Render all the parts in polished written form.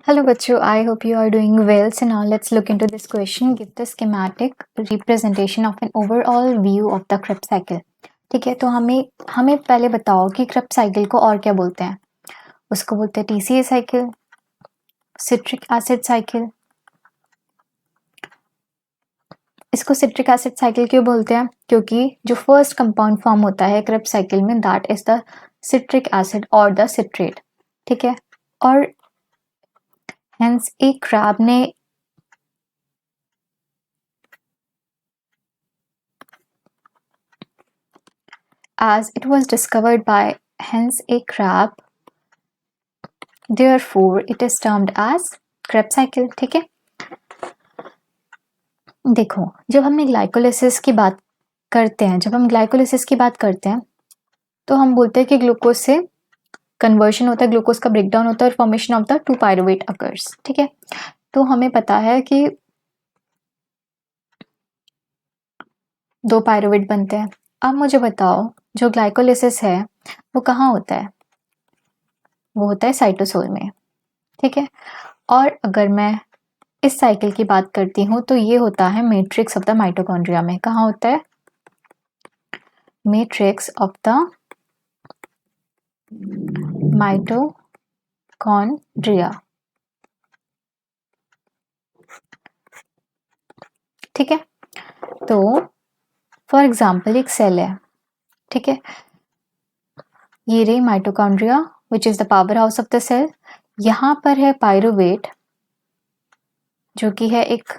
Hello बच्चों, I hope you are doing well. So now let's look into this question. Give the schematic representation of an overall view of the Krebs cycle. ठीक है, तो हमें पहले बताओ कि Krebs cycle को और क्या बोलते हैं. उसको बोलते हैं TCA cycle, citric acid cycle. इसको citric acid cycle क्यों बोलते हैं? क्योंकि जो फर्स्ट कंपाउंड फॉर्म होता है Krebs cycle में, that is the citric acid or the citrate. ठीक है, और hence एक क्रैब ने as it was discovered by hence a crab, therefore it is termed as Krebs cycle. ठीक है, देखो जब हम ग्लाइकोलिसिस की बात करते हैं तो हम बोलते हैं कि ग्लूकोज से कन्वर्शन होता है, ग्लूकोज का ब्रेकडाउन होता है और formation of the 2 pyruvate occurs. ठीक है, तो हमें पता है कि 2 पायरुवेट बनते हैं. अब मुझे बताओ जो ग्लाइकोलिसिस है वो कहाँ होता है? वो होता है साइटोसोल में. ठीक है, और अगर मैं इस साइकिल की बात करती हूँ तो ये होता है मैट्रिक्स ऑफ द माइटोकॉन्ड्रिया में. कहाँ होता है? Matrix of the mitochondria. ठीक है, तो फॉर एग्जाम्पल एक सेल है. ठीक है, ये रही mitochondria which is the power house of the cell. यहाँ पर है पायरुवेट जो कि है एक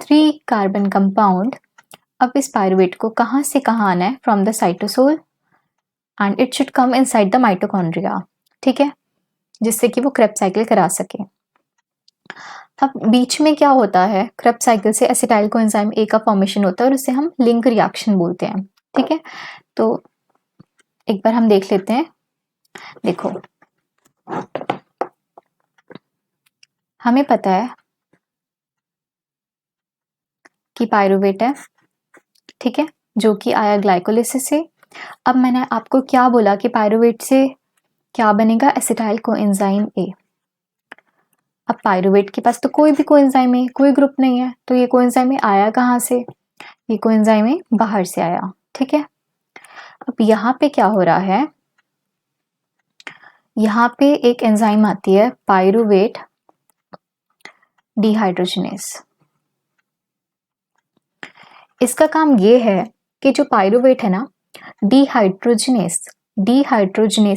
3 कार्बन कंपाउंड. अब इस पायरुवेट को कहाँ से कहाँ आना है? From the cytosol and it should come inside the mitochondria. ठीक है, जिससे कि वो क्रेब्स साइकिल करा सके. अब बीच में क्या होता है? क्रेब्स साइकिल से एसिटाइल कोएंजाइम ए का फॉर्मेशन होता है और उसे हम लिंक रिएक्शन बोलते हैं. ठीक है, तो एक बार हम देख लेते हैं. देखो हमें पता है कि पायरुवेट है. ठीक है, जो कि आया ग्लाइकोलिसिस से. अब मैंने आपको क्या बोला कि पायरुवेट से क्या बनेगा? Acetyl coenzyme A. अब पायरुवेट के पास तो कोई भी कोएंजाइम है, कोई ग्रुप नहीं है, तो ये कोएंजाइम आया कहाँ से? ये कोएंजाइम बाहर से आया. ठीक है, अब यहाँ पे क्या हो रहा है? यहाँ पे एक एंजाइम आती है पायरुवेट डिहाइड्रोजनेस. इसका काम ये है कि जो पायरुवेट है ना, डिहाइड्रोजनेस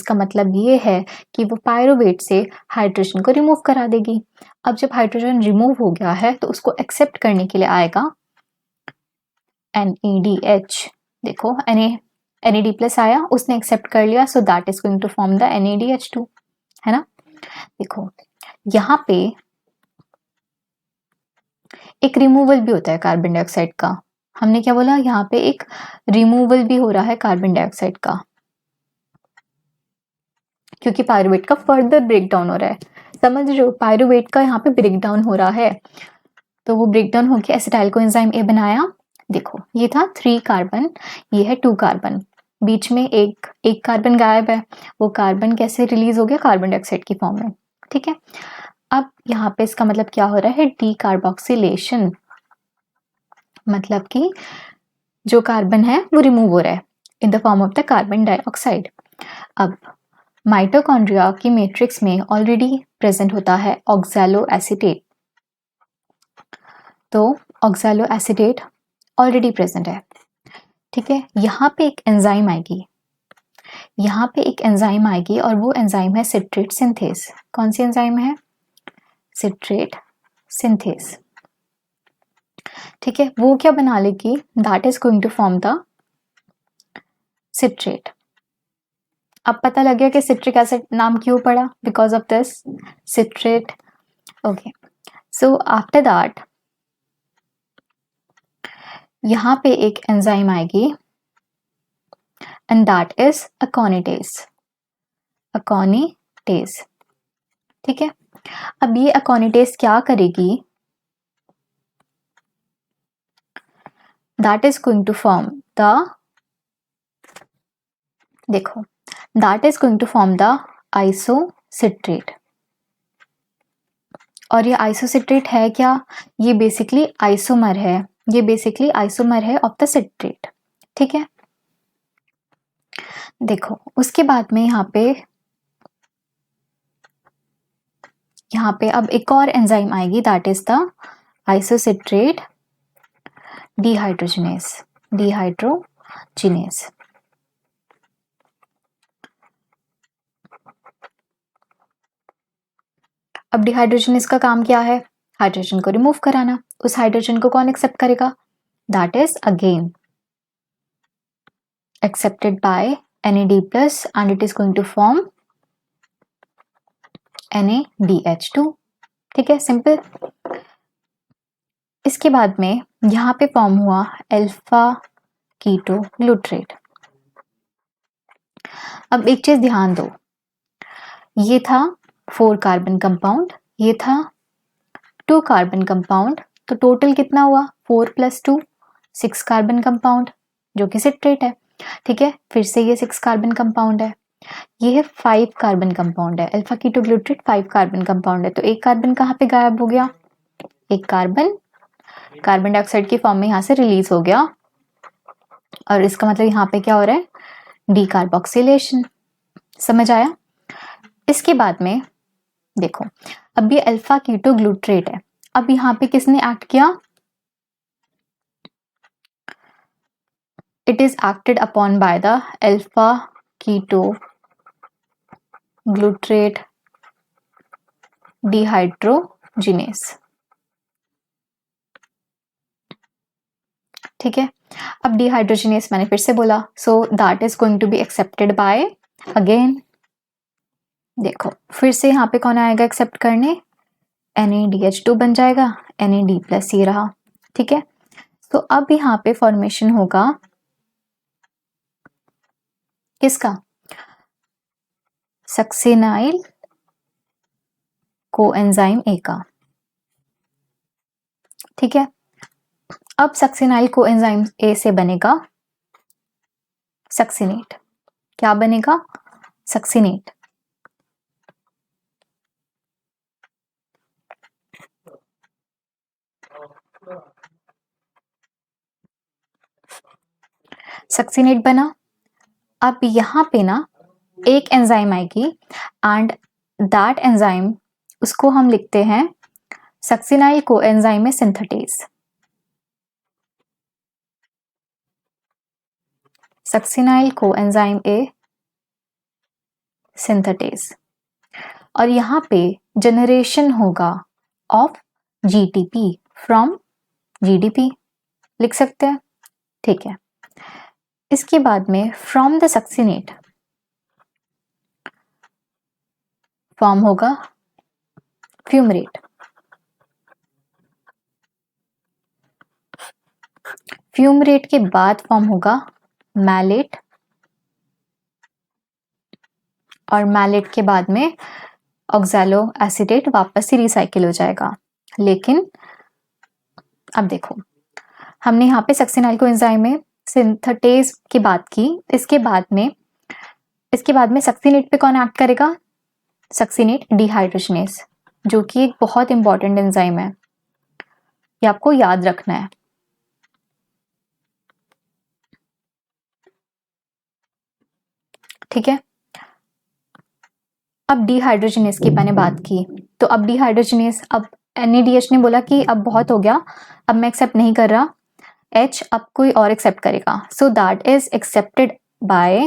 का मतलब ये है कि वो पायरुवेट से हाइड्रोजन को रिमूव करा देगी. अब जब हाइड्रोजन रिमूव हो गया है तो उसको एक्सेप्ट करने के लिए आएगा NADH. देखो NAD प्लस आया, उसने एक्सेप्ट कर लिया, so that is going to form the NADH2. है ना? देखो यहाँ पे एक रिमूवल भी होता है कार्बन डाइऑक्साइड का. हमने क्या बोला? यहाँ पे एक रिमूवल भी हो रहा है कार्बन डाइऑक्साइड का, क्योंकि पायरुवेट का फर्दर ब्रेकडाउन हो रहा है. समझ रहे हो? पायरुवेट का यहाँ पे ब्रेकडाउन हो रहा है, तो वो ब्रेकडाउन होकर एसिटाइल कोएंजाइम ए बनाया. देखो ये था 3 कार्बन, ये है 2 कार्बन, बीच में एक कार्बन गायब है. वो कार्बन कैसे रिलीज हो गया? कार्बन डाइऑक्साइड की फॉर्म में. ठीक है, अब यहाँ पे इसका मतलब क्या हो रहा है? डीकार्बोक्सिलेशन. मतलब कि जो कार्बन है वो रिमूव हो रहा है in the form of the carbon dioxide. अब माइटोकॉन्ड्रिया की मैट्रिक्स में ऑलरेडी प्रेजेंट होता है ऑक्सैलो एसीटेट. तो ऑक्सैलो एसीटेट ऑलरेडी प्रेजेंट है. ठीक है, यहाँ पे एक एंजाइम आएगी, और वो एंजाइम है सिट्रेट सिंथेस. कौन सी एंजाइम है? Citrate synthase. ठीक है, वो क्या बना लेगी? That is going to form the citrate. अब पता लग गया कि सिट्रिक एसिड नाम क्यों पड़ा? Because of this citrate. Okay, so after that यहाँ पे एक एंजाइम आएगी एंड दैट इज अकोनिटेज. ठीक है, अब ये अकोनिटेज क्या करेगी? That is going to form the, देखो that is going to form the isocitrate. और ये आइसोसिट्रेट है क्या? ये बेसिकली आइसोमर है, ये बेसिकली आइसोमर है ऑफ द सिट्रेट। ठीक है, देखो उसके बाद में यहाँ पे अब एक और एंजाइम आएगी, that is the isocitrate dehydrogenase, dehydrogenase. अब डिहाइड्रोजिनेस का काम क्या है? हाइड्रोजन को रिमूव कराना। उस हाइड्रोजन को कौन एक्सेप्ट करेगा? That is again accepted by NAD plus and it is going to form NADH2। ठीक है, सिंपल। इसके बाद में यहाँ पे फॉर्म हुआ अल्फा कीटो ग्लूट्रेट। अब एक चीज ध्यान दो, ये था 4 कार्बन कंपाउंड, ये था 2 कार्बन कंपाउंड, तो टोटल कितना हुआ? 4 + 2 6 कार्बन कंपाउंड, जो कि सिट्रेट है। ठीक है, फिर से ये 6 कार्बन कंपाउंड है, ये है 5 कार्बन कंपाउंड है। अल्फा कीटो ग्लूट्रेट 5 कार्बन कंपाउंड है, तो एक कार्बन कहाँ पे गायब हो गया? एक कार्बन कार्बन डाइऑक्साइड की फॉर्म में यहाँ से रिलीज हो गया, और इसका मतलब यहाँ पे क्या हो रहा है? डीकार्बोक्सिलेशन। समझ आया? इसके बाद में देखो, अब ये अल्फा कीटो ग्लूट्रेट है, अब यहाँ पे किसने एक्ट किया? It is acted upon by the alpha keto glutarate dehydrogenase. ठीक है, अब डिहाइड्रोजिनेस मैंने फिर से बोला, so that is going to be accepted by again, देखो फिर से यहाँ पे कौन आएगा एक्सेप्ट करने? NADH2 बन जाएगा, NAD+ ये रहा। ठीक है, तो अब यहाँ पे फॉर्मेशन होगा किसका? सक्सिनाइल कोएंजाइम A का। ठीक है, अब सक्सिनाइल कोएंजाइम A से बनेगा सक्सिनेट। क्या बनेगा? सक्सिनेट। सक्सिनेट बना। अब यहाँ पे ना एक एंजाइम आएगी एंड दैट एंजाइम, उसको हम लिखते हैं सक्सिनाइल कोएंजाइम में synthetase. Succinyl coenzyme A synthetase, और यहाँ पे जनरेशन होगा ऑफ GTP फ्रॉम GDP, लिख सकते हैं। ठीक है, इसके बाद में फ्रॉम द सक्सिनेट फॉर्म होगा फ्यूमरेट। फ्यूमरेट के बाद फॉर्म होगा मैलेट, और मैलेट के बाद में ऑक्सैलो एसिटेट वापस से रिसाइकिल हो जाएगा। लेकिन अब देखो, हमने यहाँ पे सक्सिनाइल कोएंजाइम में सिंथेटेज की बात की, इसके बाद में सक्सिनेट पे कौन एक्ट करेगा? सक्सिनेट डिहाइड्रोजिनेस, जो कि एक बहुत इंपॉर्टेंट एंजाइम है, ये आपको याद रखना है। ठीक है, अब डिहाइड्रोजिनेस की मैंने बात की, तो अब डिहाइड्रोजिनेस, अब NADH ने बोला कि अब बहुत हो गया, अब मैं एक्सेप्ट नहीं कर रहा, H अब कोई और एक्सेप्ट करेगा, so that is accepted by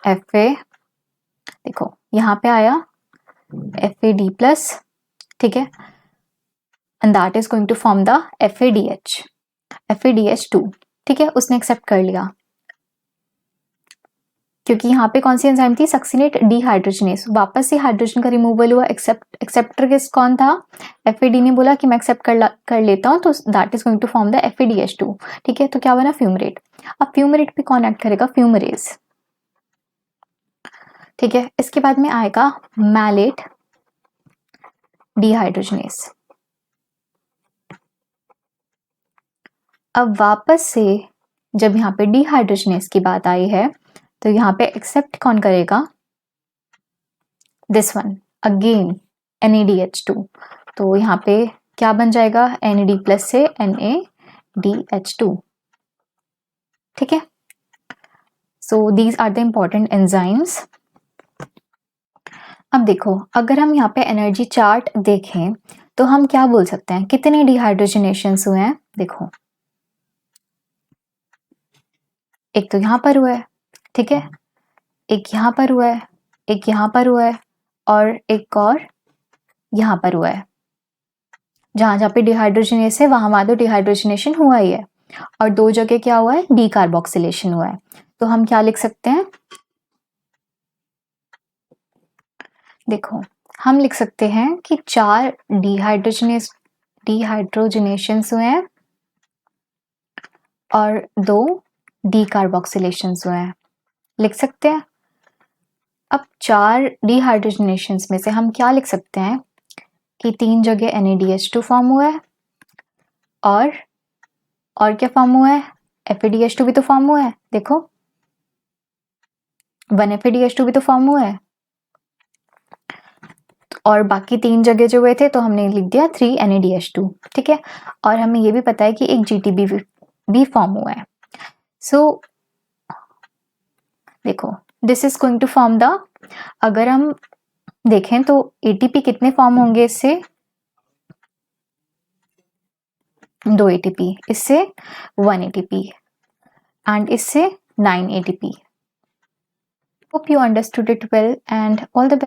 FA। देखो यहाँ पे आया FAD+, ठीक है, and that is going to form the FADH2। ठीक है, उसने एक्सेप्ट कर लिया, क्योंकि यहाँ पे कौन सी एंजाइम थी? Succinate dehydrogenase. वापस से हाइड्रोजन का रिमूवल हुआ, एक्सेप्टर किस कौन था? FAD ने बोला कि मैं एक्सेप्ट कर लेता हूँ, तो that is going to form the FADH2। ठीक है, तो क्या बना? फ्यूमरेट। अब फ्यूमरेट पे कौन एक्ट करेगा? फ्यूमरेज। ठीक है, इसके बाद में आएगा मैलेट डिहाइड्रोजिनेस। अब वापस से जब यहाँ पे डिहाइड्रोजिनेस की बात आई है, तो यहाँ पे एक्सेप्ट कौन करेगा? दिस वन अगेन NADH2, तो यहाँ पे क्या बन जाएगा, NAD प्लस से NADH2, ठीक है। So these are the important enzymes. अब देखो, अगर हम यहाँ पे एनर्जी चार्ट देखें तो हम क्या बोल सकते हैं, कितने डिहाइड्रोजनेशंस हुए हैं। देखो, एक तो यहाँ पर हुआ है, ठीक है, एक यहाँ पर हुआ है, एक यहाँ पर हुआ है, और एक और यहाँ पर हुआ है। जहां जहां पे डिहाइड्रोजनेस है वहां तो डिहाइड्रोजनेशन हुआ ही है, और दो जगह क्या हुआ है, डीकार्बोक्सिलेशन हुआ है। तो हम क्या लिख सकते हैं, देखो हम लिख सकते हैं कि 4 डिहाइड्रोजनेशंस हुए हैं और 2 डीकार्बोक्सिलेशंस हुए हैं, लिख सकते हैं। अब 4 डिहाइड्रोजनेशंस में से हम क्या लिख सकते हैं कि 3 जगह NADH2 फॉर्म हुआ है, और क्या फॉर्म हुआ है, FADH2 भी तो फॉर्म हुआ है। देखो 1 FADH2 भी तो फॉर्म हुआ है, और बाकी 3 जगह जो हुए थे तो हमने लिख दिया 3 NADH2, ठीक है। और हमें ये भी पता है कि एक GTB भी फॉर्म हुआ है। सो देखो, this is going to form the, अगर हम देखें तो ATP कितने फॉर्म होंगे इससे, 2 ATP, इससे 1 ATP, एंड इससे 9 ATP। Hope you understood it well, and all the best.